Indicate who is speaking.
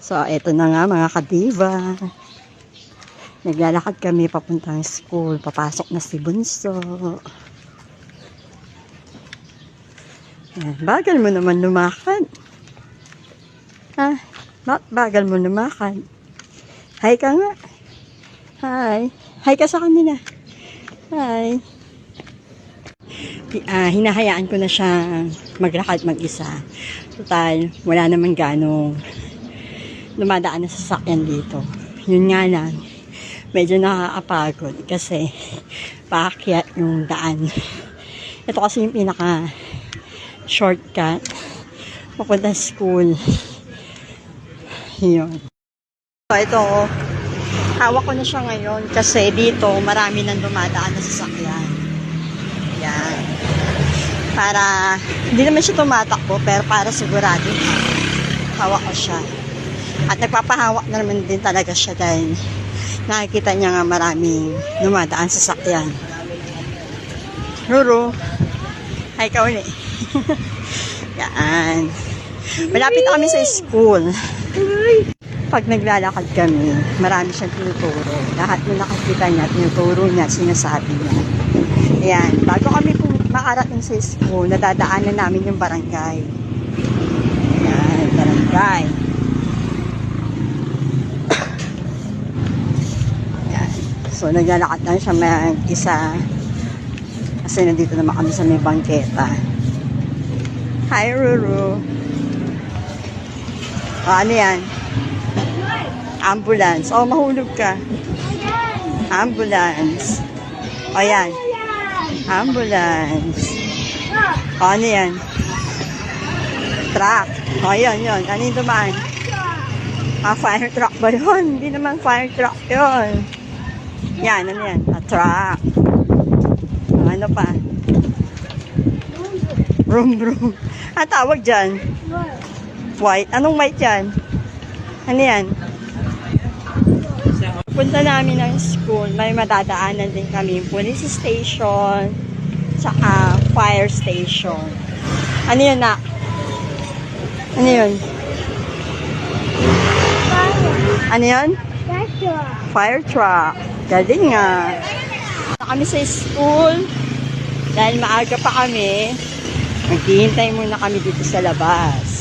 Speaker 1: So, eto na nga mga kadiva. Naglalakad kami papuntang school. Papasok na si Bunso. Yan. Bagal mo naman lumakad. Ha? Bagal mo lumakad. Hi ka nga. Hi. Hi ka sa kanila. Hi. Hinahayaan ko na siya maglakad mag-isa. Total, wala naman ganong dumadaan na sasakyan dito. Yun nga lang, medyo nakakapagod kasi paakyat yung daan. Ito kasi yung pinaka shortcut papunta school. Yun. So ito, hawak ko na siya ngayon kasi dito marami nang dumadaan na sasakyan. Yan. Para, hindi naman siya tumatakbo, pero para sigurado hawak ko siya. At nagpapahawak na naman din talaga siya dahil nakikita niya nga maraming dumadaan sa sasakyan. Ruru, hi ka uli. Yan. Malapit kami sa school. Pag naglalakad kami, marami siyang tinuturo. Lahat ng nakikita niya, tinuturo niya, sinasabi niya. Ayan, bago kami makarating sa school, nadadaanan namin yung barangay. Ayan, barangay. Ayan. So, naglalakad lang siya mag-isa. Kasi nandito naman kami sa may bangketa. Hi, Ruru. O, ano yan? Ambulance. O, mahulog ka. Ambulance. O, yan. Ambulance. O, ano yan? Truck. O, yun. Ano yung dumaan? Fire truck ba yun? Hindi naman fire truck yun. Yan, ano yan? A truck. O, ano pa? Vroom. Ang tawag dyan? White. Anong white yan? Ano yan? Punta namin ng school, may madadaanan din kami police station, saka fire station. Ano yun, nak? Ano yun? Ano yun? Fire truck. Galing nga. Punta kami sa school, dahil maaga pa kami, maghihintay muna kami dito sa labas.